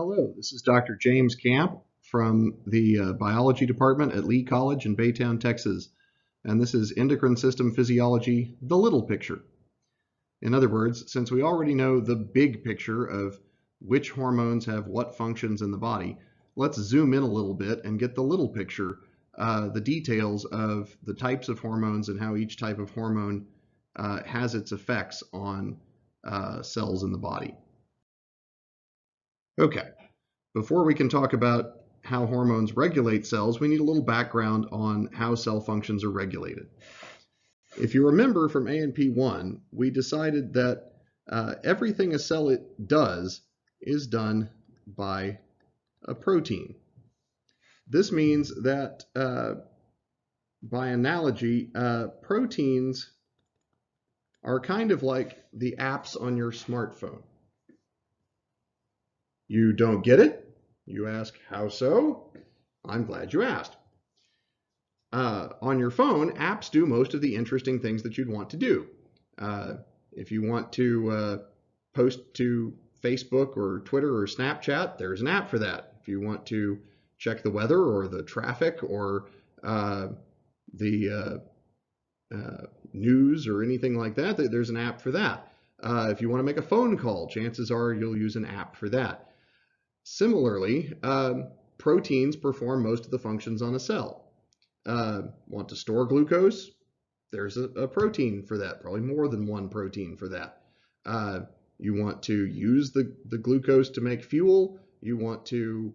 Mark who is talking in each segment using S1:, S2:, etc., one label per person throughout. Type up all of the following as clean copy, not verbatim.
S1: Hello, this is Dr. James Camp from the Biology Department at Lee College in Baytown, Texas. And this is Endocrine System Physiology, the little picture. In other words, since we already know the big picture of which hormones have what functions in the body, let's zoom in a little bit and get the little picture, the details of the types of hormones and how each type of hormone has its effects on cells in the body. Okay, before we can talk about how hormones regulate cells, we need a little background on how cell functions are regulated. If you remember from A&P1, we decided that everything a cell does is done by a protein. This means that, by analogy, proteins are kind of like the apps on your smartphone. You don't get it? You ask, how so? I'm glad you asked. On your phone, apps do most of the interesting things that you'd want to do. If you want to post to Facebook or Twitter or Snapchat, there's an app for that. If you want to check the weather or the traffic or the news or anything like that, there's an app for that. If you want to make a phone call, chances are you'll use an app for that. Similarly, proteins perform most of the functions on a cell. Want to store glucose? There's a protein for that, probably more than one protein for that. You want to use the glucose to make fuel. You want to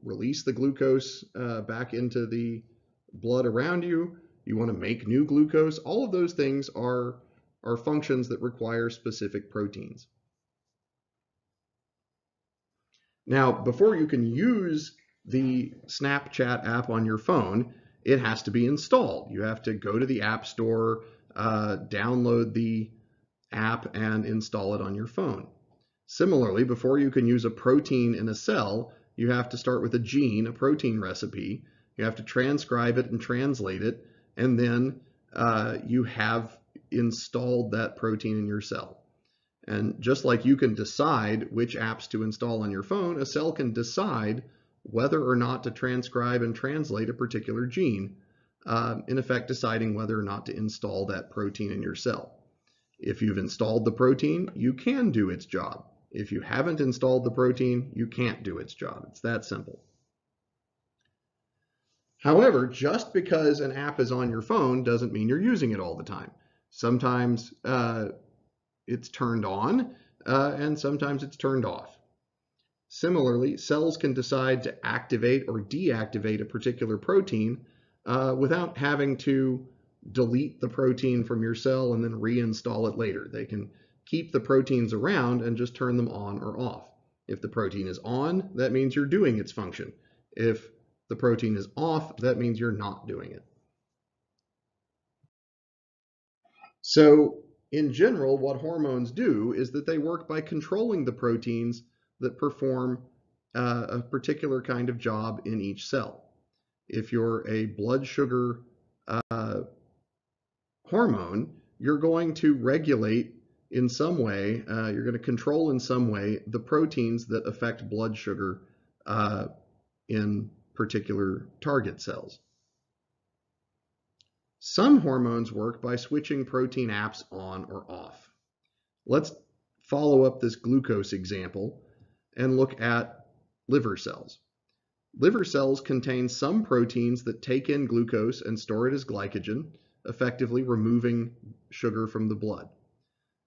S1: release the glucose back into the blood around you. You want to make new glucose. All of those things are functions that require specific proteins. Now, before you can use the Snapchat app on your phone, it has to be installed. You have to go to the App Store, download the app, and install it on your phone. Similarly, before you can use a protein in a cell, you have to start with a gene, a protein recipe. You have to transcribe it and translate it, and then you have installed that protein in your cell. And just like you can decide which apps to install on your phone, a cell can decide whether or not to transcribe and translate a particular gene, in effect deciding whether or not to install that protein in your cell. If you've installed the protein, you can do its job. If you haven't installed the protein, you can't do its job. It's that simple. However, just because an app is on your phone doesn't mean you're using it all the time. Sometimes it's turned on, and sometimes it's turned off. Similarly, cells can decide to activate or deactivate a particular protein without having to delete the protein from your cell and then reinstall it later. They can keep the proteins around and just turn them on or off. If the protein is on, that means you're doing its function. If the protein is off, that means you're not doing it. So, in general, what hormones do is that they work by controlling the proteins that perform a particular kind of job in each cell. If you're a blood sugar hormone, you're going to regulate in some way, you're going to control in some way the proteins that affect blood sugar in particular target cells. Some hormones work by switching protein apps on or off. Let's follow up this glucose example and look at liver cells. Liver cells contain some proteins that take in glucose and store it as glycogen, effectively removing sugar from the blood.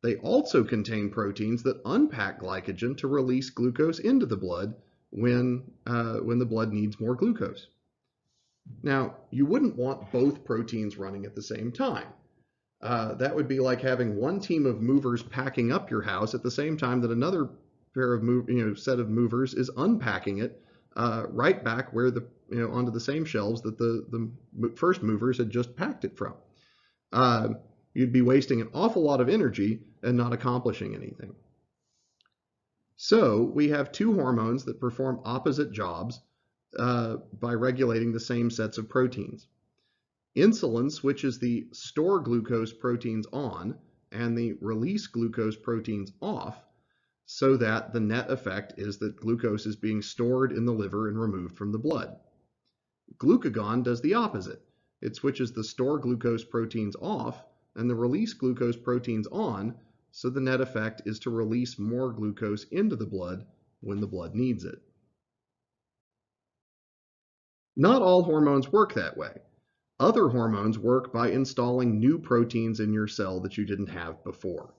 S1: They also contain proteins that unpack glycogen to release glucose into the blood when the blood needs more glucose. Now, you wouldn't want both proteins running at the same time. That would be like having one team of movers packing up your house at the same time that another pair of set of movers is unpacking it right back where onto the same shelves that the first movers had just packed it from. You'd be wasting an awful lot of energy and not accomplishing anything. So we have two hormones that perform opposite jobs by regulating the same sets of proteins. Insulin switches the store glucose proteins on and the release glucose proteins off so that the net effect is that glucose is being stored in the liver and removed from the blood. Glucagon does the opposite. It switches the store glucose proteins off and the release glucose proteins on, so the net effect is to release more glucose into the blood when the blood needs it. Not all hormones work that way. Other hormones work by installing new proteins in your cell that you didn't have before.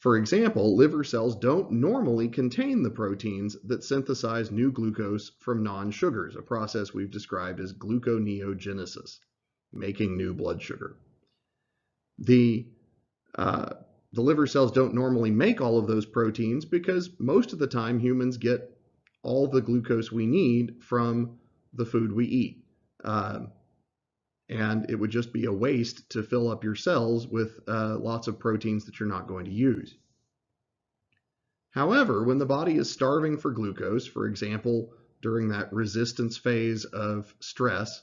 S1: For example, liver cells don't normally contain the proteins that synthesize new glucose from non-sugars, a process we've described as gluconeogenesis, making new blood sugar. The liver cells don't normally make all of those proteins because most of the time humans get all the glucose we need from the food we eat. And it would just be a waste to fill up your cells with lots of proteins that you're not going to use. However, when the body is starving for glucose, for example, during that resistance phase of stress,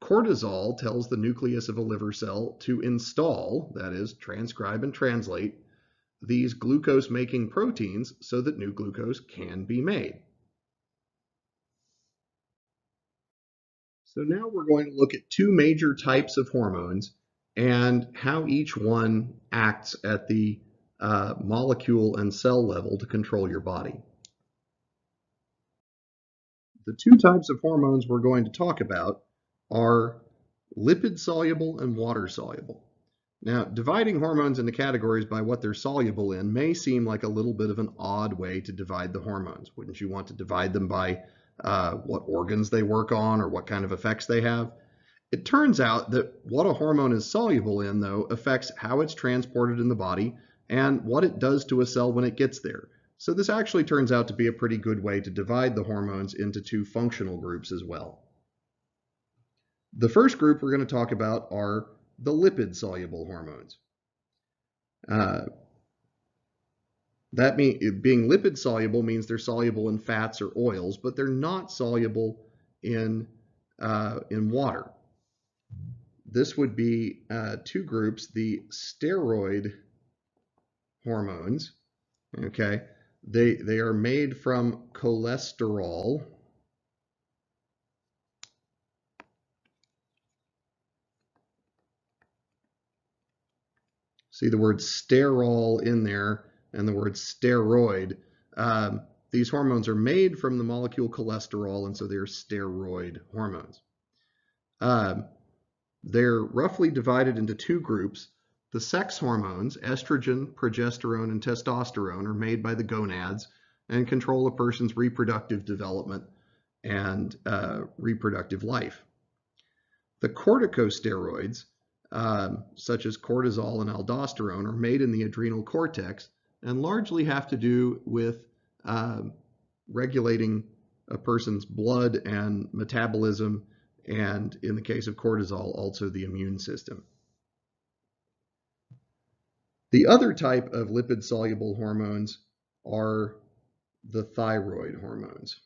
S1: cortisol tells the nucleus of a liver cell to install, that is, transcribe and translate, these glucose-making proteins so that new glucose can be made. So now we're going to look at two major types of hormones and how each one acts at the molecule and cell level to control your body. The two types of hormones we're going to talk about are lipid-soluble and water-soluble. Now, dividing hormones into categories by what they're soluble in may seem like a little bit of an odd way to divide the hormones. Wouldn't you want to divide them by what organs they work on or what kind of effects they have? It turns out that what a hormone is soluble in, though, affects how it's transported in the body and what it does to a cell when it gets there. So this actually turns out to be a pretty good way to divide the hormones into two functional groups as well. The first group we're going to talk about are the lipid-soluble hormones. That being lipid-soluble means they're soluble in fats or oils, but they're not soluble in water. This would be two groups, the steroid hormones. Okay, they are made from cholesterol. See the word sterol in there and the word steroid. These hormones are made from the molecule cholesterol, and so they're steroid hormones. They're roughly divided into two groups. The sex hormones, estrogen, progesterone, and testosterone, are made by the gonads and control a person's reproductive development and reproductive life. The corticosteroids, such as cortisol and aldosterone, are made in the adrenal cortex and largely have to do with regulating a person's blood and metabolism, and in the case of cortisol, also the immune system. The other type of lipid-soluble hormones are the thyroid hormones.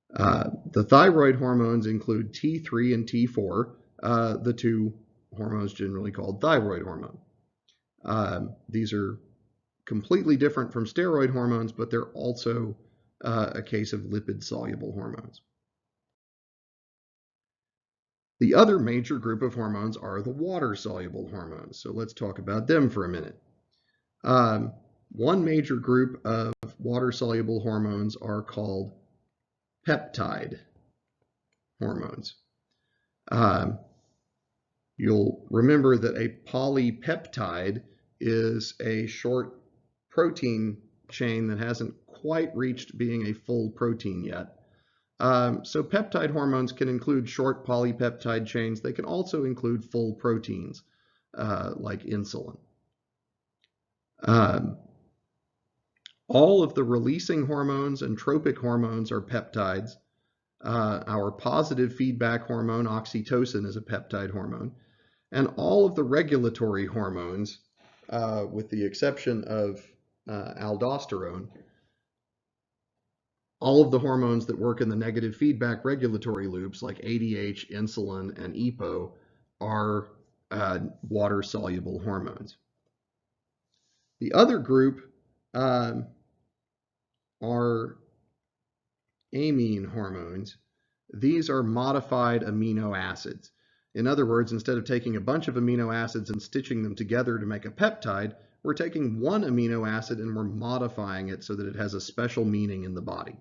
S1: The thyroid hormones include T3 and T4, the two hormones generally called thyroid hormone. These are completely different from steroid hormones, but they're also a case of lipid-soluble hormones. The other major group of hormones are the water-soluble hormones. So let's talk about them for a minute. One major group of water-soluble hormones are called peptide hormones. You'll remember that a polypeptide is a short protein chain that hasn't quite reached being a full protein yet. So peptide hormones can include short polypeptide chains. They can also include full proteins like insulin. All of the releasing hormones and tropic hormones are peptides. Our positive feedback hormone, oxytocin, is a peptide hormone. And all of the regulatory hormones, with the exception of aldosterone, all of the hormones that work in the negative feedback regulatory loops, like ADH, insulin, and EPO, are water-soluble hormones. The other group are amine hormones. These are modified amino acids. In other words, instead of taking a bunch of amino acids and stitching them together to make a peptide, we're taking one amino acid and we're modifying it so that it has a special meaning in the body.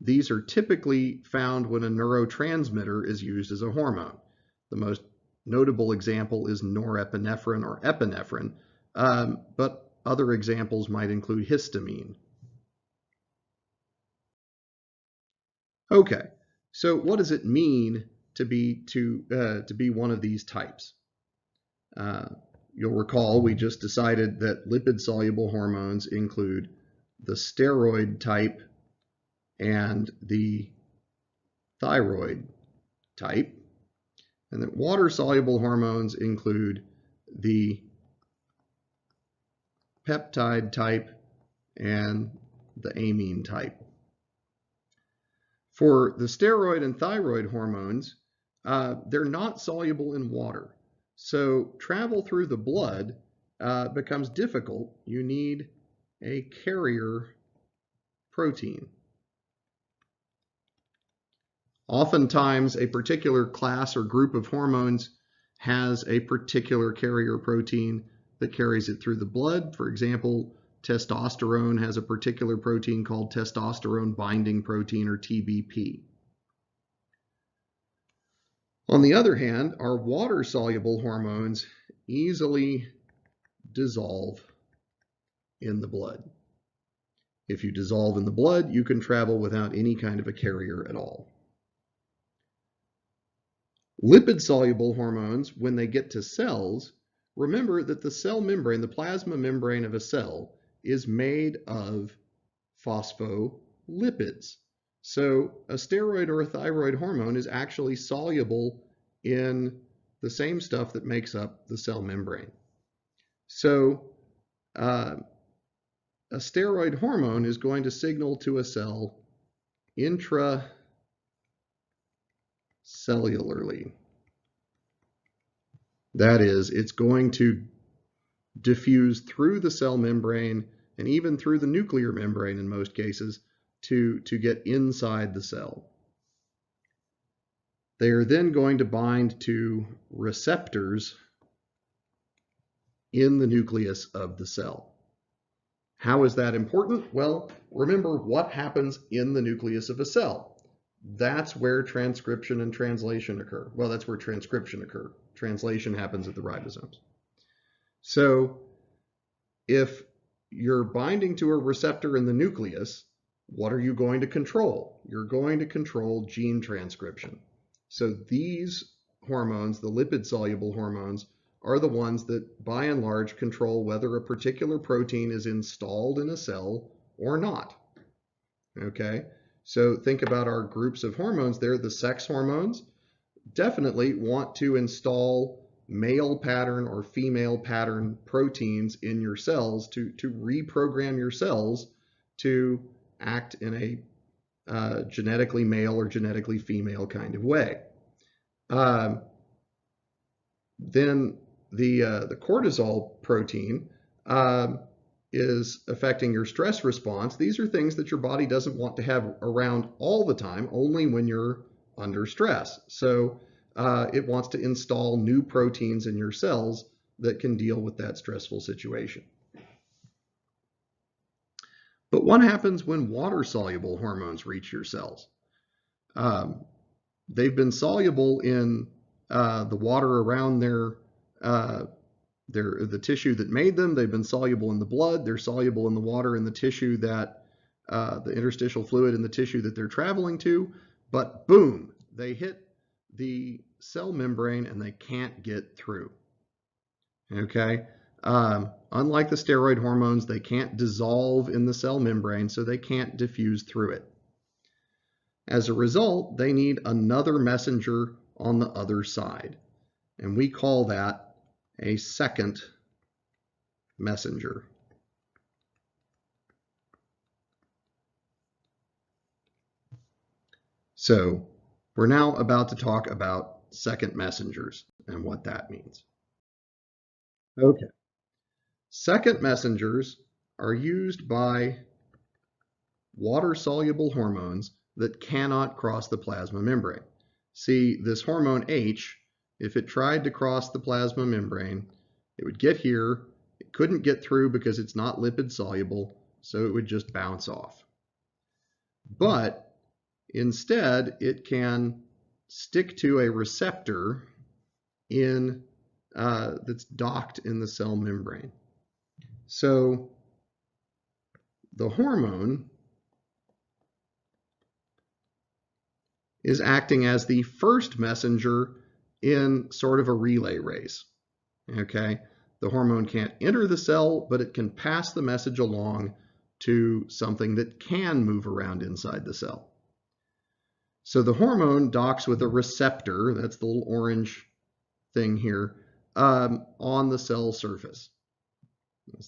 S1: These are typically found when a neurotransmitter is used as a hormone. The most notable example is norepinephrine or epinephrine, but other examples might include histamine. Okay, so what does it mean to be one of these types? You'll recall we just decided that lipid-soluble hormones include the steroid type and the thyroid type, and that water-soluble hormones include the peptide type and the amine type. For the steroid and thyroid hormones, they're not soluble in water. So travel through the blood becomes difficult. You need a carrier protein. Oftentimes, a particular class or group of hormones has a particular carrier protein that carries it through the blood. For example, testosterone has a particular protein called testosterone binding protein, or TBP. On the other hand, our water-soluble hormones easily dissolve in the blood. If you dissolve in the blood, you can travel without any kind of a carrier at all. Lipid-soluble hormones, when they get to cells, remember that the cell membrane, the plasma membrane of a cell, is made of phospholipids. So a steroid or a thyroid hormone is actually soluble in the same stuff that makes up the cell membrane. So a steroid hormone is going to signal to a cell intracellularly. That is, it's going to diffuse through the cell membrane and even through the nuclear membrane in most cases to get inside the cell. They are then going to bind to receptors in the nucleus of the cell. How is that important? Well, remember what happens in the nucleus of a cell. That's where transcription and translation occur. Well, that's where transcription occurs. Translation happens at the ribosomes. So if you're binding to a receptor in the nucleus, what are you going to control? You're going to control gene transcription. So these hormones, the lipid-soluble hormones, are the ones that by and large control whether a particular protein is installed in a cell or not. Okay, so think about our groups of hormones there. The sex hormones definitely want to install male pattern or female pattern proteins in your cells to reprogram your cells to act in a genetically male or genetically female kind of way. Then the cortisol protein is affecting your stress response. These are things that your body doesn't want to have around all the time, only when you're under stress. So it wants to install new proteins in your cells that can deal with that stressful situation. But what happens when water-soluble hormones reach your cells? They've been soluble in the water around the tissue that made them. They've been soluble in the blood. They're soluble in the water in the tissue that the interstitial fluid in the tissue that they're traveling to. But boom, they hit the cell membrane and they can't get through. Okay. Unlike the steroid hormones, they can't dissolve in the cell membrane, so they can't diffuse through it. As a result, they need another messenger on the other side, and we call that a second messenger. So we're now about to talk about second messengers and what that means. Okay, Second messengers are used by water-soluble hormones that cannot cross the plasma membrane. See, this hormone H, if it tried to cross the plasma membrane, it would get here. It couldn't get through because it's not lipid soluble, so it would just bounce off. But instead, it can stick to a receptor that's docked in the cell membrane. So the hormone is acting as the first messenger in sort of a relay race. Okay, the hormone can't enter the cell, but it can pass the message along to something that can move around inside the cell. So the hormone docks with a receptor, that's the little orange thing here, on the cell surface.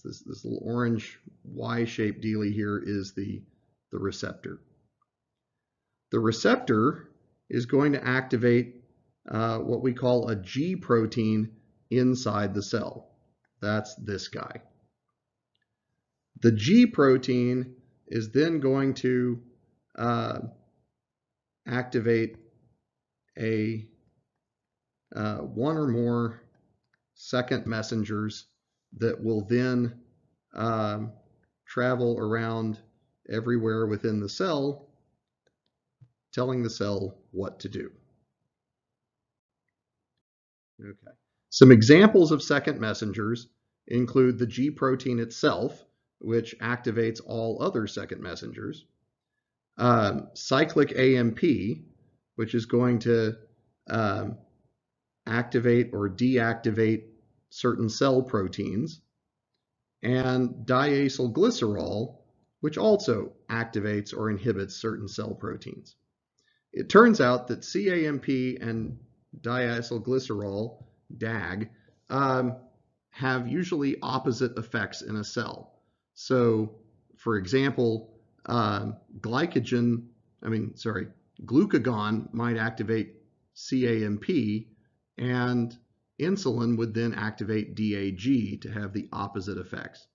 S1: This little orange Y-shaped dealie here is the receptor. The receptor is going to activate what we call a G protein inside the cell. That's this guy. The G protein is then going to activate a one or more second messengers that will then travel around everywhere within the cell, telling the cell what to do. Okay. Some examples of second messengers include the G protein itself, which activates all other second messengers. Cyclic AMP, which is going to activate or deactivate certain cell proteins, and diacylglycerol, which also activates or inhibits certain cell proteins. It turns out that CAMP and diacylglycerol, DAG, have usually opposite effects in a cell. So, for example, glucagon might activate CAMP, and insulin would then activate DAG to have the opposite effects.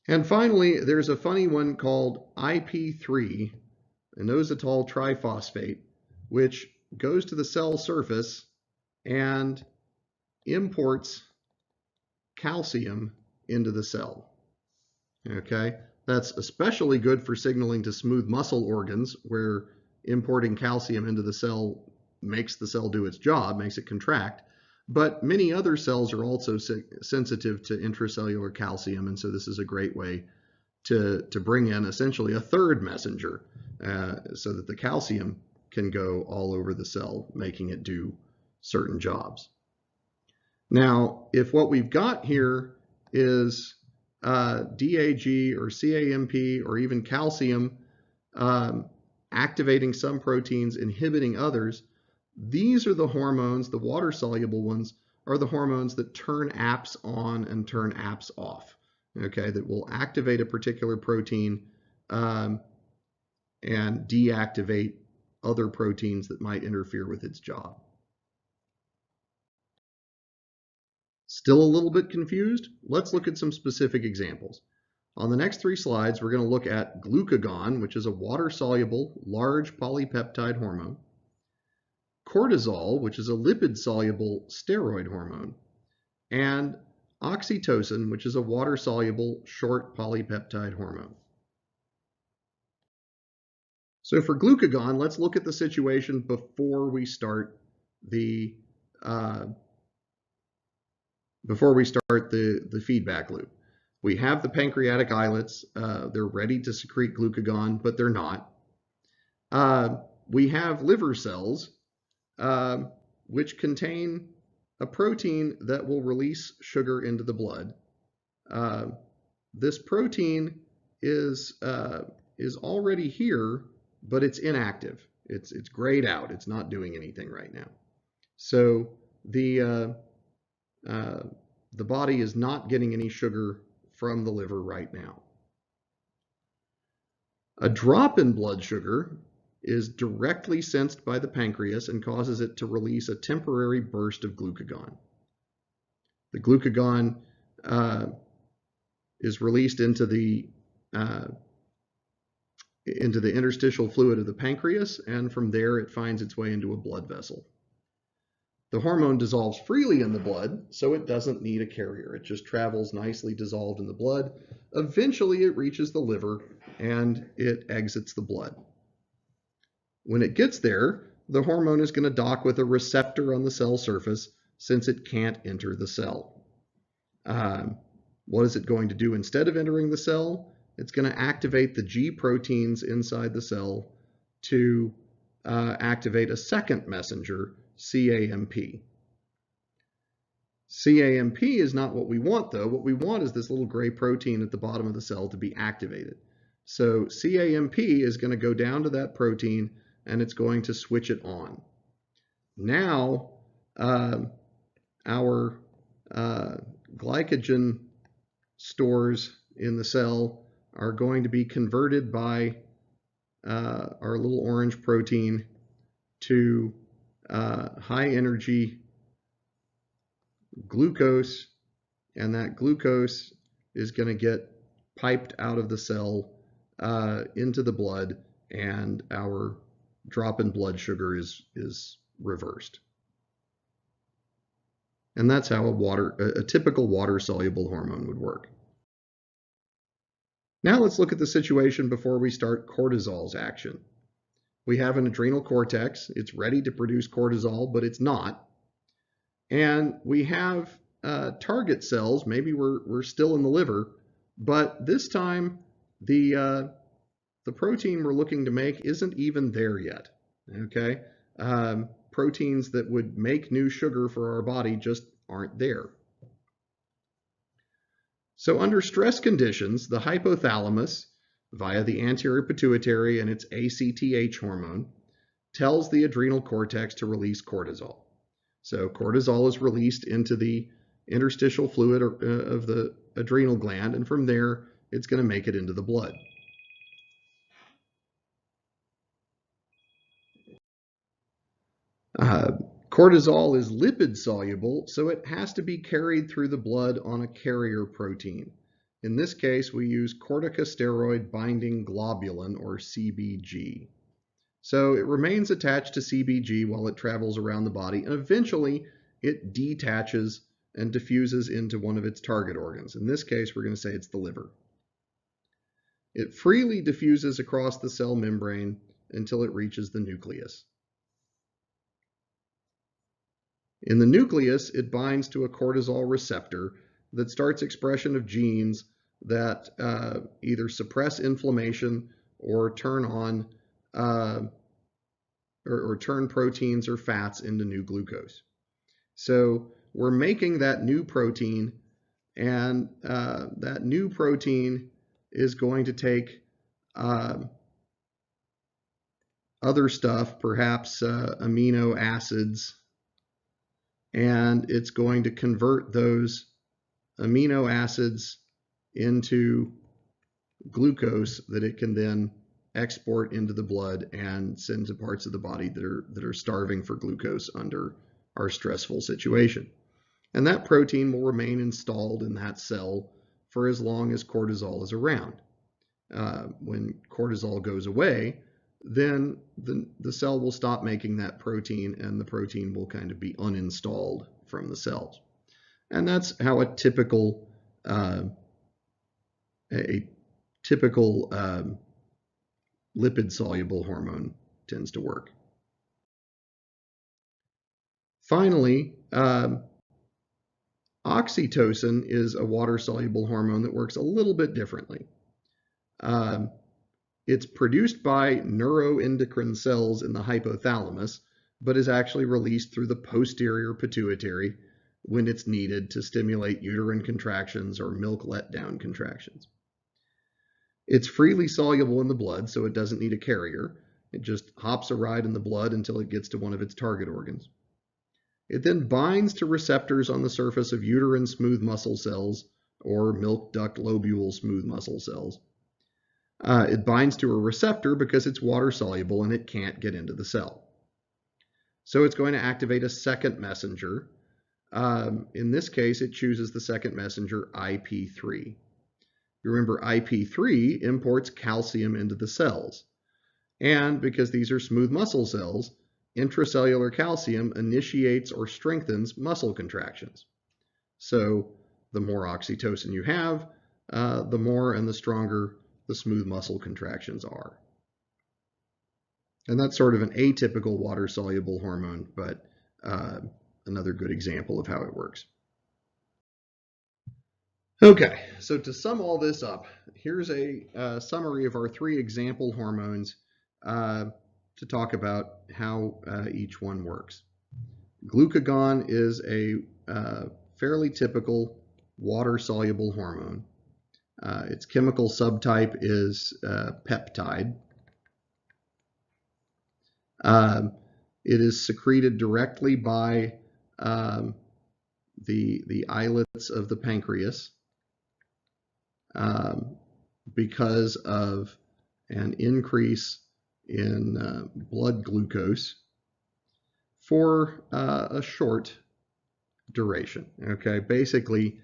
S1: And finally, there's a funny one called IP3, inositol triphosphate, which goes to the cell surface and imports calcium into the cell. Okay, that's especially good for signaling to smooth muscle organs, where importing calcium into the cell makes the cell do its job, makes it contract. But many other cells are also sensitive to intracellular calcium, and so this is a great way to bring in essentially a third messenger so that the calcium can go all over the cell, making it do certain jobs. Now, if what we've got here is DAG or CAMP or even calcium activating some proteins, inhibiting others, these are the hormones, the water-soluble ones, are the hormones that turn APS on and turn APS off, okay, that will activate a particular protein and deactivate other proteins that might interfere with its job. Still a little bit confused? Let's look at some specific examples. On the next 3 slides, we're going to look at glucagon, which is a water-soluble, large polypeptide hormone, cortisol, which is a lipid-soluble steroid hormone, and oxytocin, which is a water-soluble, short polypeptide hormone. So for glucagon, let's look at the situation before we start the feedback loop. We have the pancreatic islets. They're ready to secrete glucagon, but they're not. We have liver cells, which contain a protein that will release sugar into the blood. This protein is already here, but it's inactive. It's grayed out. It's not doing anything right now. So the body is not getting any sugar from the liver right now. A drop in blood sugar is directly sensed by the pancreas and causes it to release a temporary burst of glucagon. The glucagon is released into the interstitial fluid of the pancreas, and from there it finds its way into a blood vessel. The hormone dissolves freely in the blood, so it doesn't need a carrier. It just travels nicely dissolved in the blood. Eventually it reaches the liver and it exits the blood. When it gets there, the hormone is going to dock with a receptor on the cell surface since it can't enter the cell. What is it going to do instead of entering the cell? It's going to activate the G proteins inside the cell to activate a second messenger, CAMP. CAMP is not what we want, though. What we want is this little gray protein at the bottom of the cell to be activated. So CAMP is going to go down to that protein and it's going to switch it on. Now, our glycogen stores in the cell are going to be converted by our little orange protein to high energy glucose, and that glucose is going to get piped out of the cell into the blood, and our drop in blood sugar is reversed. And that's how a typical water-soluble hormone would work. Now let's look at the situation before we start cortisol's action. We have an adrenal cortex. It's ready to produce cortisol, but it's not. And we have target cells. Maybe we're still in the liver, but this time the protein we're looking to make isn't even there yet. Okay, proteins that would make new sugar for our body just aren't there. So under stress conditions, the hypothalamus, via the anterior pituitary and its ACTH hormone, tells the adrenal cortex to release cortisol. So cortisol is released into the interstitial fluid of the adrenal gland, and from there it's going to make it into the blood. Cortisol is lipid soluble, so it has to be carried through the blood on a carrier protein. In this case, we use corticosteroid binding globulin, or CBG. So it remains attached to CBG while it travels around the body, and eventually it detaches and diffuses into one of its target organs. In this case, we're going to say it's the liver. It freely diffuses across the cell membrane until it reaches the nucleus. In the nucleus, it binds to a cortisol receptor that starts expression of genes that either suppress inflammation or turn on or turn proteins or fats into new glucose. So we're making that new protein, and that new protein is going to take other stuff, perhaps amino acids, and it's going to convert those amino acids into glucose that it can then export into the blood and send to parts of the body that are starving for glucose under our stressful situation. And that protein will remain installed in that cell for as long as cortisol is around. When cortisol goes away, then the cell will stop making that protein, and the protein will kind of be uninstalled from the cells. And that's how a typical lipid-soluble hormone tends to work. Finally, oxytocin is a water-soluble hormone that works a little bit differently. It's produced by neuroendocrine cells in the hypothalamus, but is actually released through the posterior pituitary when it's needed to stimulate uterine contractions or milk letdown contractions. It's freely soluble in the blood, so it doesn't need a carrier. It just hops a ride in the blood until it gets to one of its target organs. It then binds to receptors on the surface of uterine smooth muscle cells or milk duct lobule smooth muscle cells. It binds to a receptor because it's water soluble and it can't get into the cell. So it's going to activate a second messenger, In this case, it chooses the second messenger, IP3. You remember IP3 imports calcium into the cells. And because these are smooth muscle cells, intracellular calcium initiates or strengthens muscle contractions. So the more oxytocin you have, the more and the stronger the smooth muscle contractions are. And that's sort of an atypical water-soluble hormone, but another good example of how it works. Okay, so to sum all this up, here's a summary of our 3 example hormones to talk about how each one works. Glucagon is a fairly typical water-soluble hormone. Its chemical subtype is peptide. It is secreted directly by the islets of the pancreas because of an increase in blood glucose for a short duration. Okay, basically,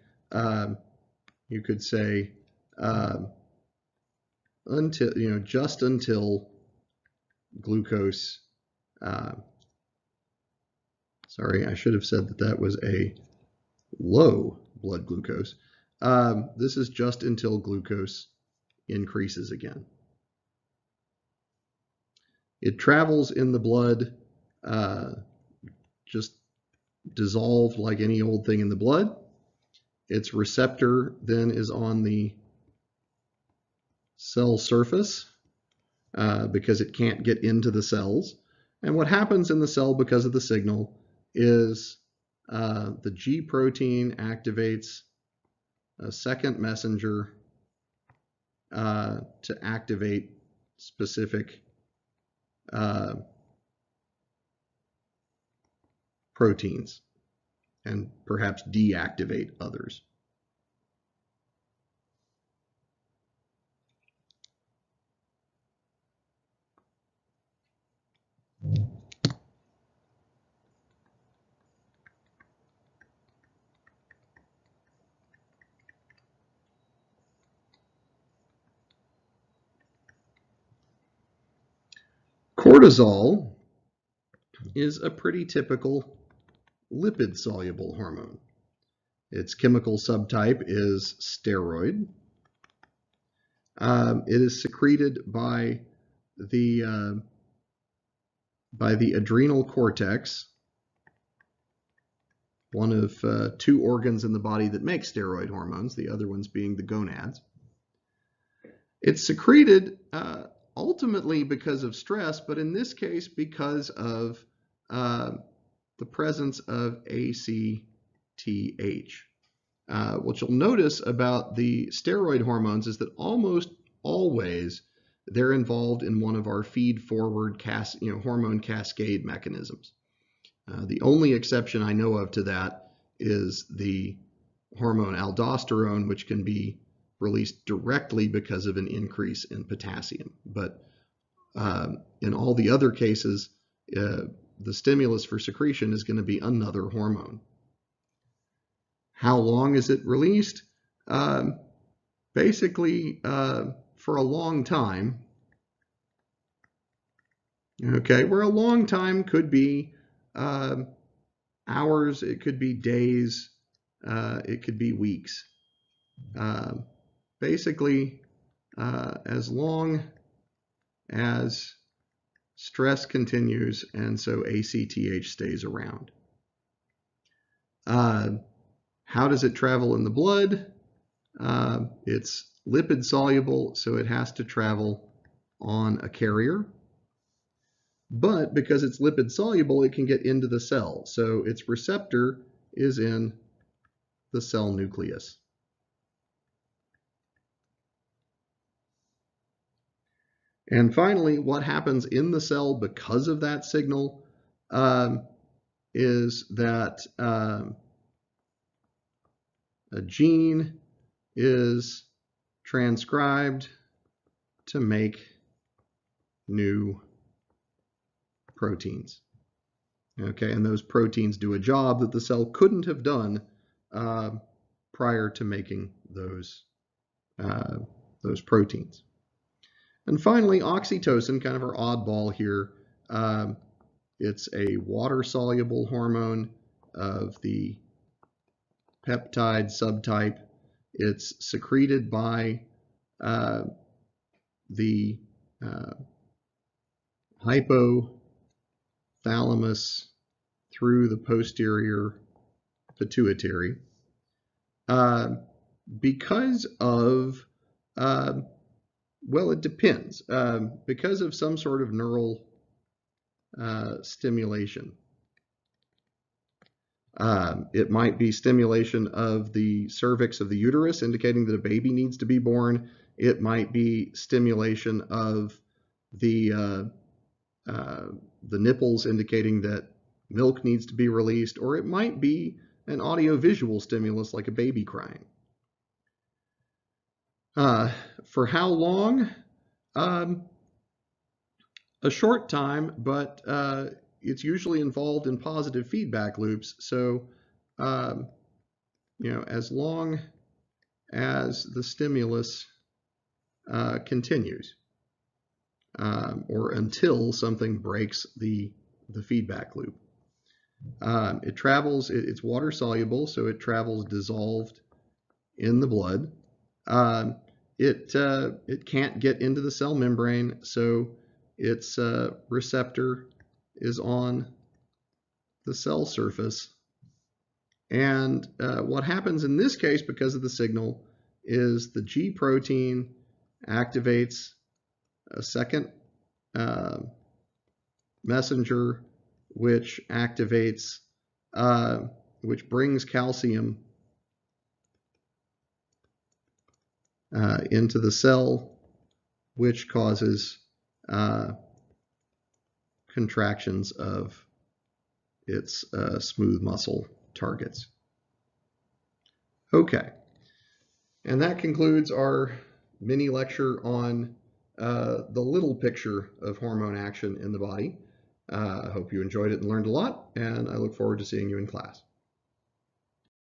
S1: you could say until just until glucose. Sorry, I should have said that was a low blood glucose. This is just until glucose increases again. It travels in the blood, just dissolved like any old thing in the blood. Its receptor then is on the cell surface because it can't get into the cells. And what happens in the cell because of the signal is the G protein activates a second messenger to activate specific proteins and perhaps deactivate others. Cortisol is a pretty typical lipid-soluble hormone. Its chemical subtype is steroid. It is secreted by the adrenal cortex, one of 2 organs in the body that make steroid hormones, the other ones being the gonads. It's secreted ultimately because of stress, but in this case because of the presence of ACTH. What you'll notice about the steroid hormones is that almost always they're involved in one of our feed-forward hormone cascade mechanisms. The only exception I know of to that is the hormone aldosterone, which can be released directly because of an increase in potassium. But in all the other cases, the stimulus for secretion is going to be another hormone. How long is it released? Basically, for a long time. Okay, where a long time could be hours, it could be days, it could be weeks. Basically, as long as stress continues and so ACTH stays around. How does it travel in the blood? It's lipid soluble, so it has to travel on a carrier. But because it's lipid soluble, it can get into the cell. So its receptor is in the cell nucleus. And finally, what happens in the cell because of that signal is that a gene is transcribed to make new proteins. Okay, and those proteins do a job that the cell couldn't have done prior to making those proteins. And finally, oxytocin, kind of our oddball here. It's a water-soluble hormone of the peptide subtype. It's secreted by the hypothalamus through the posterior pituitary. Because of, well, it depends. Because of some sort of neural stimulation. It might be stimulation of the cervix of the uterus, indicating that a baby needs to be born. It might be stimulation of the nipples, indicating that milk needs to be released, or it might be an audiovisual stimulus like a baby crying. For how long? A short time, but it's usually involved in positive feedback loops. So, as long as the stimulus continues, or until something breaks the feedback loop. It travels, it's water soluble, so it travels dissolved in the blood. It can't get into the cell membrane, so its receptor is on the cell surface. And what happens in this case, because of the signal, is the G protein activates a second messenger, which activates, which brings calcium into the cell, which causes contractions of its smooth muscle targets. Okay, and that concludes our mini lecture on the little picture of hormone action in the body. I hope you enjoyed it and learned a lot, and I look forward to seeing you in class.